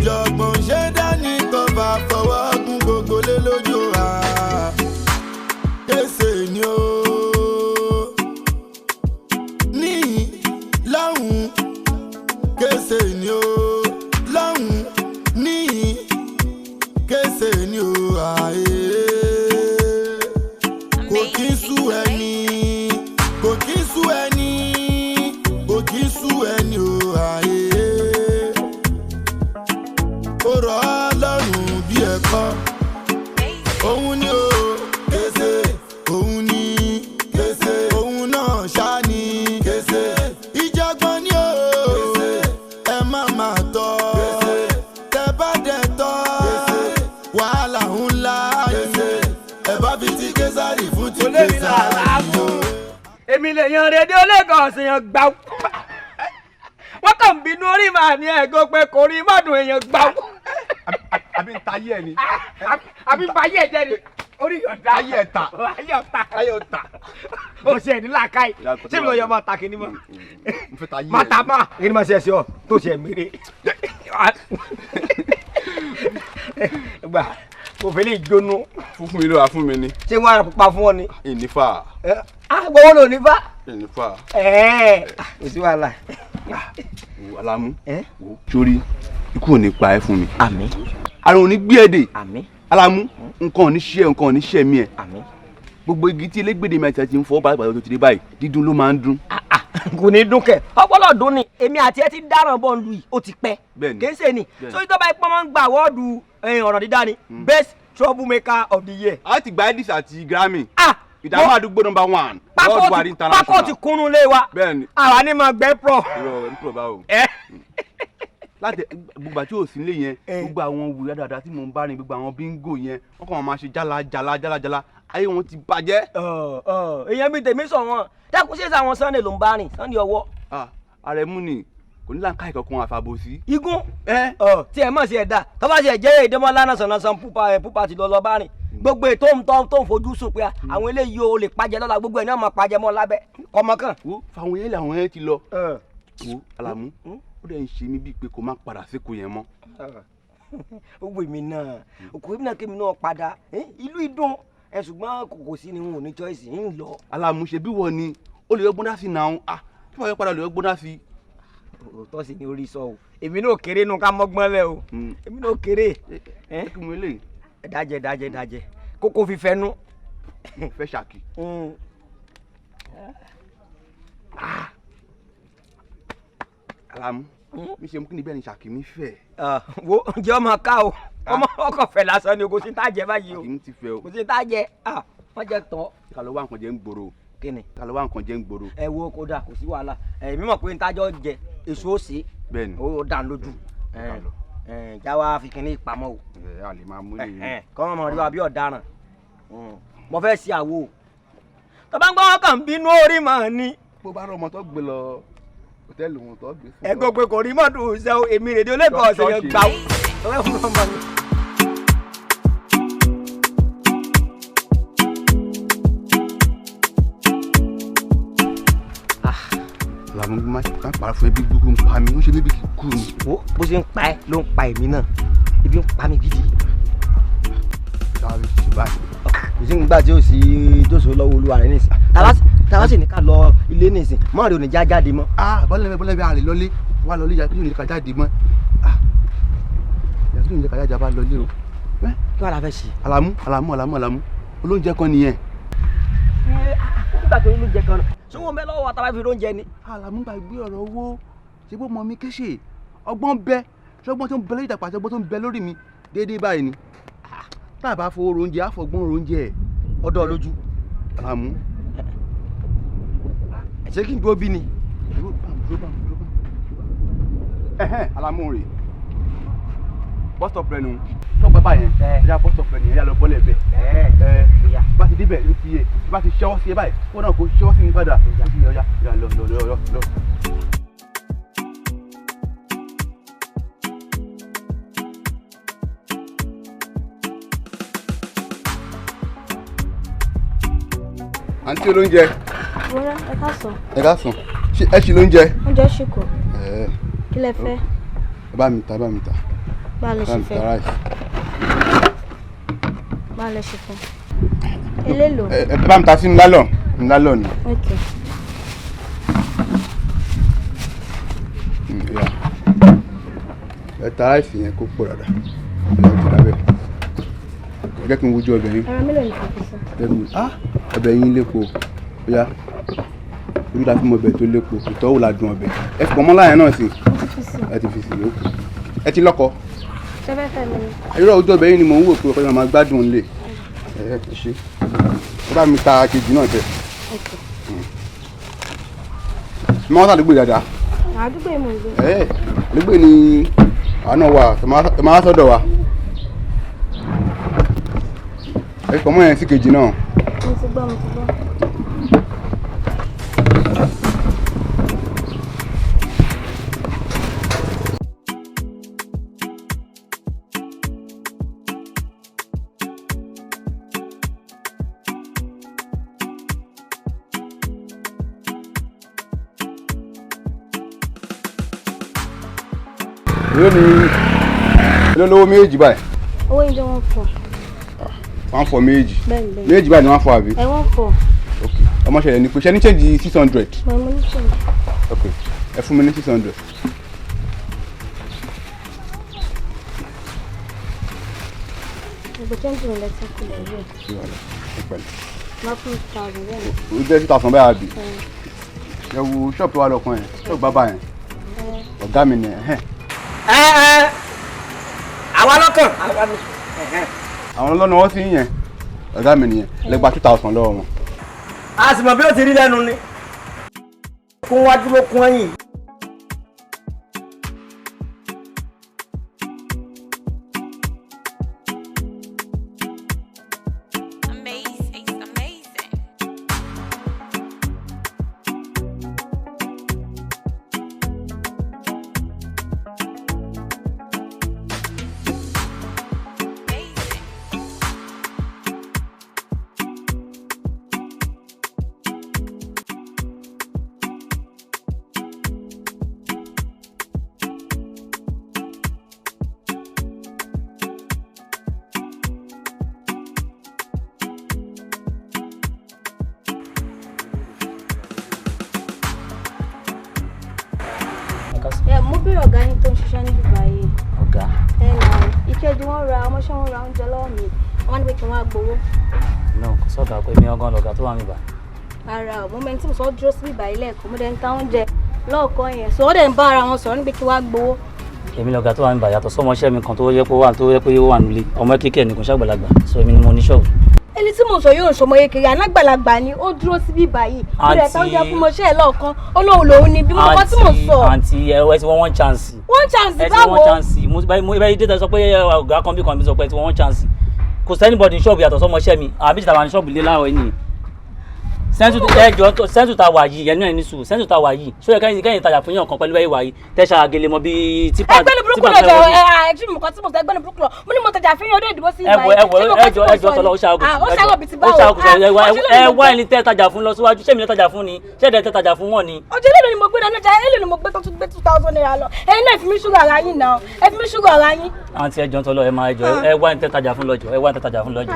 ìjọ̀gbọ̀n ṣe dání kan bá fọwọ́ gún gbogbo lé lójú wa. KESE ni ó ní lọ́hùn. KESE ni ó lọ́hùn ní KESE ni ó àyè. Kò kí sú ẹni, kò kí sú ẹni, kò kí sú ẹni ó àyè. Ó rọ̀ ọ́ lọ́rùn bí ẹ̀kọ́. Òun ni ó KESE, òun ni KESE, òun náà ṣá ni KESE. Ìjọ̀gbọ̀n ni ó ẹ má máa tọ́, tẹ bá dẹ̀ tọ́ wàhálà ńlá ni. Ẹ bá fi ti Késárì fún ti Késárì o. Èmi lè yan rédíò Lagos èèyàn gbà wọ́n kàn bínú orí màá ní ẹ̀gọ́ pé kò rí mọ́dún èèyàn gbà. Àbí ń ta ayé ẹ ni. Àbí ń ba ayé ẹ jẹ́ ni. Orí ọ̀dà Ayé ẹ ta. Ayé ọ̀tà. O ṣe ní làákàyè. Ṣé mi lọ yọ máa ta kí ni mọ́? Mo fẹ́ ta ayé ẹ. Máa ta máa. Kí ni máa ṣe ẹsẹ̀ ọ tó ṣe mèrè? Gbà kò fẹ́ lè jóná. Fún mi ló wà fún mi ni. Ṣé wọ́n á pupa fún ọ ni? Ìnífà. Gbowó lò ní bá. Ìnífà. Kò sí wàhálà. Alamu. Sórí ikú ò ní pa ẹ́ fún mi. Àmín. Àrùn ò ní gbé èdè. Àmín. Alamu nǹkan ò ní ṣe ẹ, nǹkan ò ní ṣe mí ẹ. Àmín. Gbogbo igi tí elégbèdè mi àti ẹ ti ń fọwọ́ bá tó ti dé báyìí dídùn ló máa ń dún. Kò ní dún kẹ ọpọlọ dún ni èmi àti ẹ ti dáràn bọ̀ lu yìí ó ti pẹ́ KESE ni sórí tó bá ipá máa ń gba àwọ́ọ̀dù ọ̀rọ̀ dídá ni best troublemaker of the year. A ti gba edis àti Grammy. Ìdààmú àdúgbò #1 worldwide international. pákó ti kúnnú lé wa àwa ni máa gbẹ́ pro. Irọ́ ní pro báwo. Láti gbogbo àti òsì nílé yẹn gbogbo àwọn wùyá dáadáa tí mò ń bá rìn gbogbo àwọn bíngò yẹn wọ́n kàn máa ṣe jálá ayé wọn ti bàjẹ́. èèyàn bíi tèmi sọ wọn dákun ṣe àwọn Sunday ló ń bá rìn Sunday ọwọ́. Àrẹ̀mú ni kò ní láǹkà ìkọ̀kan àfàbòsí. igun tí ẹ mọ̀ sí ẹ̀dá tó bá ṣe jẹ́ ìdẹ́mọ́lá náà sànàsàn púpà ti lọ bá rìn gbogbo ètò tó ń fojú sùn pé àwọn eléyìí o lè pàjẹ́ lọ́la gbogbo ẹ̀ náà máa pàjẹ́ mọ́ lábẹ́ kọ́mọ kan. fáwọn yẹn làwọn yẹn ti lọ. Alamu ó dẹ̀ ń ṣe mí bíi pé kò má padà síkò yẹn mọ́. ó wù mí náà òkú èmi náà kémi náà padà ìlú ìdùn ṣùgbọ́n kò sí ni n ò ní choice ń lọ. Alamu ṣe bí wọ́n ni ó lè gbóná sí náà tí wọ́n yẹ padà lè gbóná sí. òótọ́ sì ni orí sọ o èmi náà kéré nu ká mọ́gbọ́n lẹ o èmi náà kéré. kí mo lè. dájẹ́ kókó fífẹ́ nú. fẹ́ ṣàkì. Alamu mi ṣe mú kí ni bẹ́ẹ̀ ni ṣàkì mi fẹ́. wo ǹjẹ́ ọmọ ká o ọkọ̀ fẹ́ lásán ni o kò sí tá a jẹ báyìí o ṣàkì mi ti fẹ́ o kò sí tá a jẹ wọ́n jẹ tán. ká lọ wá nǹkan jẹ ń gbòòrò. kí ni. ká lọ wá nǹkan jẹ ń gbòòrò. ẹ wo kódà kò sí wàhálà èmi mọ̀ pé n tájọ́ jẹ èso ó ṣe ó dàn lójú jáwá fi kínní ìpamọ́ o. a lè máa mú nìyí. kọ́ mọ̀ rí wa bí ọ̀daràn mo fẹ́ ṣe àwo tó bá ń gbọ́ wọn kàn bínú orí màá ní. bó bá rọ ọmọ tó gbé lọ hòtẹ́ẹ̀lì wọn tó gbé fún. ẹ gbọ́ pé kò rí mọ́tò ṣe èmi rédíò Lagos yẹn gbà ó ọ̀rẹ́ fún ọmọ mi. Alamu má pàrọ̀ fún ẹbí gbogbo ń pa mi ó ṣe bíbí kì í kú ni. wo bó ṣe ń pa ẹ ló ń pa èmi náà ibi ń pa mi gidi. sáré ṣe báyìí. kò sí nígbà tí ó sì jòsó lọ́wọ́ olúwa rẹ̀ nísìn tàwa sì ní ká lọ ilé nísìn mọ́ rẹ̀ ò ní já jáde mọ́. bọ́lẹ̀ bí àrè lọ́lé wà lọ́lé yàtọ̀ ní ká jáde mọ́ yàtọ̀ ní ká jáde bá lọ́lé o. kí wàá la fẹ́ ṣe. Alamu olóúnjẹ kan nìyẹn. nígbà tó olóúnjẹ kan ṣé wọn bẹ lọ́wọ́ àtàwọn fi lóúnjẹ ni. Alamu gbàgbé ọ̀rọ̀ owó ṣé bó mọ mi KESE ọgbọ́n bẹ ṣọgbọ́n tó ń bẹ lórí ìtàpá ṣọgbọ́n tó ń bẹ lórí mi déédéé báyìí ni tá a bá fowó oúnjẹ àfọgbọ́n oúnjẹ ọdọ lójú. Alamu. ṣé kí n dúró bí ni. Alamu rè bus stop rẹ nu tọgbà báyẹn ẹ̀yà bus stop rẹ nìyẹn yà lọ bọ́lẹ̀ bẹ́ẹ̀ bá ti débẹ̀ ló ti yẹ bá ti ṣẹ́wọ́ sí ẹ báyìí kó náà kó ṣẹ́wọ́ sí mi padà ó ti yẹ ọ̀yà lọ. àǹtí olóúnjẹ. Bọ́lá ẹ káàsán. ẹ káàsán ẹ ṣì lóúnjẹ. Oúnjẹ ṣì kù. Kí lẹ fẹ́? bá mi ta. Báwo ṣe fẹ́? Báwo ṣe fẹ́? Elélo. Bá mi ta sí ńlá lọ ni. Okay. Ta rice yẹn kó pọ̀ dáadáa. Ti dábẹ́. Jẹ́ kí n wojú ọbẹ̀ yín. Ara mélòó ni kò fi sí? Ọbẹ̀ yín lépo. Bóyá orí la fi mọ ọbẹ̀ tó lépo. Ìtọ́wò la dùn ọbẹ̀. Ẹ fi pọ̀nmọ́ láyẹn náà sí. Ẹ ti fi sí lóko. Ẹ ti lọ́kọ. Ṣé fẹ́ fẹ́ mi ni? Irọ́ ojú ọbẹ̀ yín ni mò ń wò pé ọkọ yẹn máa gbádùn lé. Ṣe. Ó bá mi ta kejì náà tẹ̀. Mo máa ń sàdúgbò dáadáa. Àdúgbò yìí mò ń gbé. Àdúgbò ni àánú wa ẹ máa sọ́dọ̀ wa. Ẹ pọ̀ mọ́ yẹn sí kejì náà. Mo ti gbọ́. Èló lówó méjì báyìí. Owó yín jẹ́ 1.4. 1.4 méjì. Bẹ́ẹ̀ni. Méjì báyìí ni 1.4 àbí. 1.4. Ok. Ọmọ ṣẹlẹ̀ ni pé ṣe ní change 600. Mo ní change. Ok. Ẹ fún mi ní 600. Mo change mi lẹ́tí kúlẹ̀ yìí. Má fún 2,000 bẹ́ẹ̀. Ó jẹ́ 2,000 báyìí àbí. Ẹ wo ṣọ́ọ̀bù wa lọ́kàn yẹn. Ṣọ́ọ̀bù bàbá yẹn. Ọ̀gá mi ni ẹ̀. Àwa lọ́kàn. Àwọn ọlọ́nà wọ́n sí yẹn. Ọ̀gá mi nìyẹn. Lẹ́gbàá 2,000 lọ́wọ́ wọn. A sì mọ̀ bí ó ti rí lẹ́nu ni. Kún wájú ló kún ẹ̀yìn. Mo bèrè ọ̀gá yín tó ń ṣiṣẹ́ ní Dubai. Ọ̀gá. Ìkejì wọn ra ọmọọṣẹ́ wọn ra oúnjẹ lọ́wọ́ mi. Wọ́n ní pé kí wọ́n á gbowó. No, kò sọ́gà pé mi ọgán lọ̀gá tó wà mí bá. Rárá o, mọ́mẹ́ntì tí mo sọ dúró sí ìbà ilé ẹ̀kọ́ mo dẹ̀ ń ta oúnjẹ lọ́ọ̀kan yẹn. Sọ wọ́n dẹ̀ ń bá ara wọn sọ̀rọ̀ ní pé kí wọ́n á gbowó. Èmi lọ̀gá tó wà mí bá yàtọ̀ sọ́mọṣẹ́ mi kan tó yẹ pé ó wà nílé. Ọmọ kékeré ni kò ṣàgbàlagbà. So èmi ni mo ní ṣọ́ọ̀bù. Ẹni tí mo sọ yóò ṣọmọ yekere alágbàlagbà ni ó dúró síbí báyìí. Ó dẹ̀ ta oúnjẹ fún mọṣẹ́ ẹ̀ lọ́ọ̀kan. Ó lóun lòun ni bí mo kọ́ tí mo sọ. Àǹtí ẹ ti wọ́n one chance. One chance báwo? Ẹ ti one chance. Mo ibà yìí dé sọ pé ọ̀gá kan bí kan bí sọ pé ẹ ti wọ́n one chance. Kò sẹ́ni bọ̀dì ṣọ́ọ̀bù yàtọ̀ sọ́mọṣẹ́ mi. Àbí ti tàwa ní ṣọ́ọ̀bù lé láàárọ̀ yìí. Sẹ́ńtù ta wà yìí, yẹn náà ní sùúrù, sẹ́ńtù ta wà yìí. Ṣó yẹ kẹ́yìn ìtajà fún yàn kan pẹ̀lú ẹ̀wà yìí. Tẹ́ṣà àgẹlẹ̀ mọ bíi tipa. Ẹgbẹ́ni burúkú lọ́jọ́ ẹ̀ẹ́dì mọ̀kàn tí mo sọ ẹgbẹ́ni burúkú lọ. Mo ní mo tajà fún yín ọdún ìdìbò sí ìgbà yìí. Ẹjọ́ tọ́lọ́ ó ṣàgùn. Ó ṣàgùn bìtì báwo. Ẹ wá ẹni tẹ́ tajà fún lọ síwájú. Ṣé mi lè tajà fún ni? Ṣé ẹ̀dẹ̀ tẹ́ tajà fún wọn ni? Ọjọ́ ilé ni mo gbé dáná jáde, ilé ni mo gbé tó tún gbé 2,000 naira lọ. Ẹ̀yin náà fi mí ṣúgà ara yín náà. Ẹ fi mí ṣúgà ara yín. Àǹtí ẹjọ́ tọ́lọ́ ẹ máa ẹjọ́ ẹ wá ẹni tẹ́ tajà fún lọ́jọ́ ẹ wá ẹni tẹ́ tajà fún lọ́jọ́.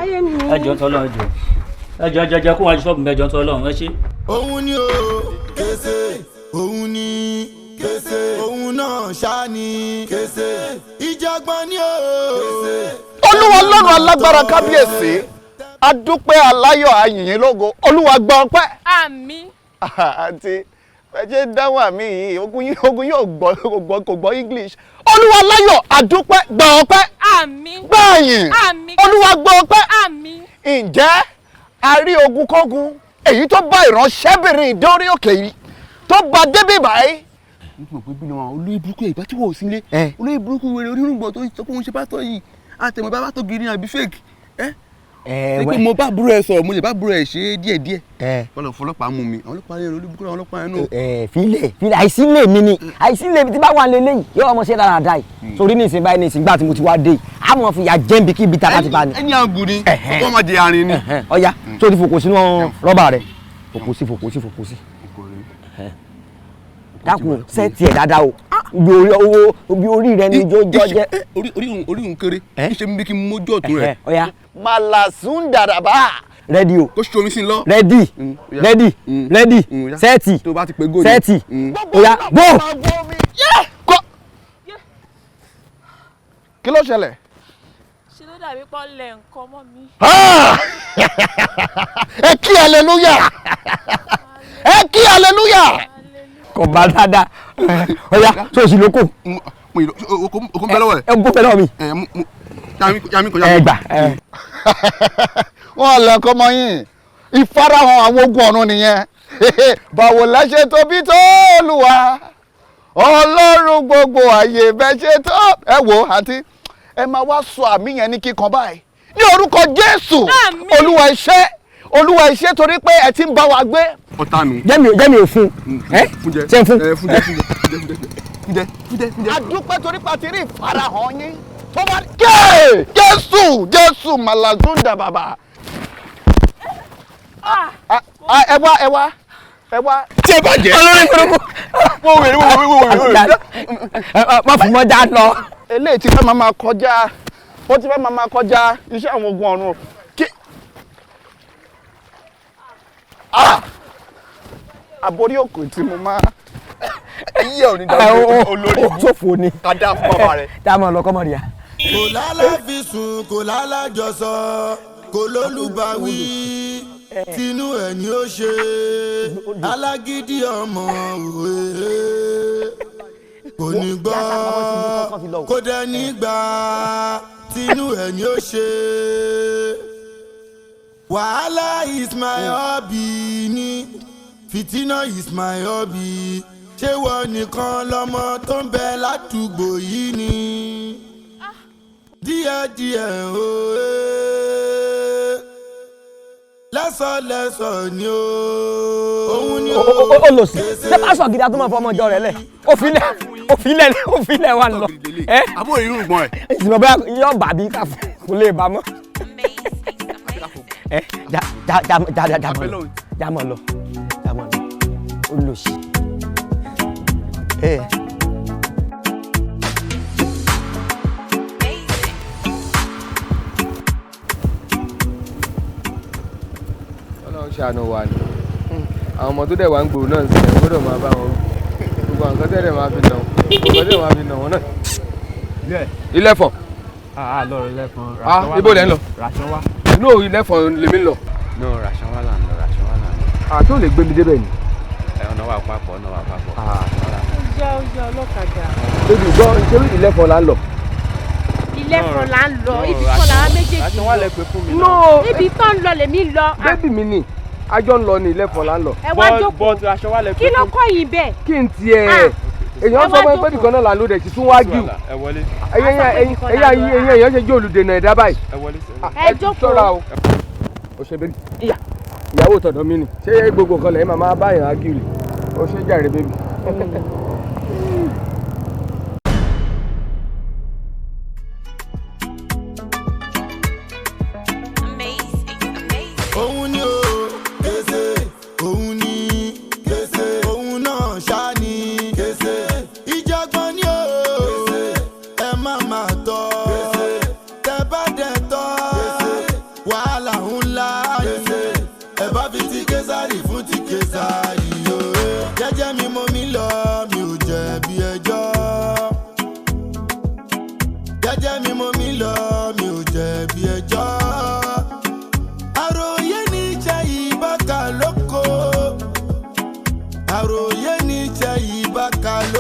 Ẹjọ́ tọ́lọ́ ẹjọ́ kó wájú ṣọ́ọ̀bù mẹ́jọ tọ́lọ́ ẹ ṣe. Òun ni o KESE, òun ni KESE, òun náà ṣá ni KESE, ìjàgbọ́n ni o KESE. Olúwa lọ́run alágbára kábíyèsí, adúpẹ́ aláyọ̀ ayìnyín lógo, Olúwa gbọ́ ọpẹ́. Àmín. Àǹtí ẹ jẹ́ dáhùn àmì yìí, ogun yóò kò gbọ́ English. Olúwa láyọ̀ adúpẹ́ gbọ́ ọpẹ́. Àmín. Gbọ́ àyìn. Àmín. Olúwa gbọ́ ọpẹ́. Àmín. Ǹjẹ́ a rí ogun kógun èyí tó bá ìránṣẹ́bìnrin ìdórí òkè yìí tó bá débí báyìí. Nígbà pé bínú àwọn olóyè burúkú ìbá tí wọ́n ò sí ilé olóyè burúkú wẹ̀rẹ̀ onírúgbọ̀n tó sọ pé òun ṣe pásítọ̀ yìí àtẹ̀mọ̀ bá tó gírí àbí fake pé mo bá búrò ẹ sọ̀rọ̀ mo lè bá búrò ẹ ṣe díẹ̀díẹ̀ wọ́n lọ fọlọ́pàá mú mi àwọn ọlọ́pàá yẹn olúbukú àwọn ọlọ́pàá yẹn náà. filẹ̀ àìsílẹ̀ mi ni àìsílẹ̀ mi ti bá wà lélẹ́yìn yóò ọmọ ṣe dáradára yìí torí ní ìsìn báyìí ní ìsìn gbà tí mo ti wá dé yìí a mọ̀ fi yà jẹ́ nbí kí ibi tá a ti bá ní. ẹni àgùn ni wọ́n máa jẹ àárín ni. ọ̀ya tó ti fòkò sínú rọ́bà rẹ̀ fòkò sí. dákun sẹ́ẹ̀tì ẹ̀ dáadáa o bí orí rẹ ni jọjọ jẹ. orí ń kéré ṣe mi kí n mójú ọ̀tún rẹ̀. ọ̀ya. Màlàsún dàràbà. Ready o. Kó ṣomi sí lọ. Ready. Sẹ́ẹ̀tì. Tó bá ti pe góòlù. Sẹ́ẹ̀tì. Ọ̀ya go. Kí ló ṣẹlẹ̀? Ṣé ló dàbí pọ́ lẹ̀ nǹkan mọ́ mi? Ẹ kí hallelujah. Ẹ kí hallelujah. Kò bá dáadáa. Ọ̀ya sọ́ọ̀sì lóko. Okó ń bẹ lọ́wọ́ ẹ̀. Ẹ gbọ́ pẹ̀lú mi. Yàmi kò Ẹ gbà. Wọ́n lẹ́kọ́ mọ́ yín. Ìfarahàn àwọn ogun ọ̀run nìyẹn. Báwo lẹ ṣe tóbi tó Olúwa? Ọlọ́run gbogbo ayé bẹ ṣe tó. Ẹ wò àǹtí, ẹ máa wá sọ àmì yẹn ní kíkan báyìí. Ní orúkọ Jésù, Olúwa iṣẹ́ torí pé ẹ ti ń bá wa gbé. Ọ̀tá mi. Jẹ́mi ò fún. Ṣé ń fún? Fúnjẹ. Adúpẹ́ torí pé a ti rí ìfarahàn yín. Tó bá Jésù Màlàzúndà bàbá. Ẹ wá. Tí ẹ bá jẹ́. Olórí burúkú. Wọ́n. Má fún mọ́ já lọ. Eléyìí ti fẹ́ máa kọjá. Ó ti fẹ́ máa kọjá iṣẹ́ àwọn ogun ọ̀run. Àbórí òkú tí mo máa. Ẹyí ẹ̀ ò ní dájú olórí ṣòfò ni. Ká dá fún bàbá rẹ̀. Dá mọ́ lọ kọ́mọ rí a. Kò lálàfi sùn, kò lálàjọsọ, kò lólùbáwí, tinú ẹ̀ ni ó ṣe, alágídí ọmọ òwe. Kò ní gbọ́, kò dẹ̀ ní gbà, tinú ẹ̀ ni ó ṣe. Wàhálà is my hobby ni, fìtínà is my hobby. Ṣé wọ́n nìkan lọ́mọ tó ń bẹ ládùúgbò yìí ni? Díẹ̀díẹ̀ ooo, lẹ́sọ̀lẹ́sọ̀ ni o. Òun ni o. Ó lọ sí. Ṣé pásọ̀ gidi a tó máa fọ ọmọ ìjọ rẹ̀ lẹ̀? Ó filẹ̀ wà lọ. Àbúrò irú ìgbọ̀n ẹ̀. Ìsìnkú bẹ́ẹ̀ yóò bà bí ká kò lè bá mọ́. Jámọ̀ lọ. Ó lọ sí. Ṣàánú wa ni àwọn ọmọ tó dẹ̀ wá ń gbòòrò náà sì ẹ̀ gbọ́dọ̀ máa bá wọn gbogbo nǹkan tẹ́lẹ̀ máa fi nà wọ́n náà. Ilẹ̀fọ̀n. lọ Ilẹ̀fọ̀n. Ibo lẹ́ ń lọ. Ràṣán wá. Inú Ilẹ̀fọ̀n lèmi ń lọ. No, Ràṣán wá là ń lọ. Àti ò lè gbé mi débẹ̀ ni. Ọ̀nà wà papọ̀. Ó jẹ́ ọlọ́kadà. Bébí gbọ́ nítorí Ilẹ̀fọ̀n là ń lọ. Ilẹ̀fọ̀n là ń lọ, ibi kan làwọn méjèèjì. Ràṣán wá lẹ pé fún mi. Ibi tó ń lọ lèmi lọ. Bébí mi ni àjọ ń lọ ní Ilẹ̀fọ̀n là ń lọ. Ẹ wá jókòó. Ràṣán wá lẹ pé Kí ló kọ́ yìí bẹ́ẹ̀? Kí n tiẹ̀ èèyàn sọ fún pé nìkan náà là ń lò dẹ̀ tí tún wá jù. Ẹ wọlé. Ẹ̀yìn èèyàn ṣe jẹ́ olùdènà ẹ̀dá báyìí. Ẹ wọlé. Ẹ jókòó. Ṣọ́ra o. O ṣe bébí. Ìyàwó tọ̀dọ̀ mi ni. Ṣé gbogbo nǹkan lẹ́yìn máa bá yàn á gírì? O ṣe jàre bébí. Òun ni o, KESE, òun ni KESE, òun náà ṣá ni KESE. Ìjọ̀gbọ́n ni o, KESE, ẹ má máa tọ́, KESE, tẹ bá dẹ̀ tọ́, KESE, wàhálà ńlá KESE, ẹ bá fi ti Késárì fún ti Késárì o. Jẹ́jẹ́ mi mo mi lọ, mi ò jẹ̀bi ẹjọ́. Jẹ́jẹ́ mi mo mi lọ, mi ò jẹ̀bi ẹjọ́. Àròyé ní jẹ́ ìbáka lóko.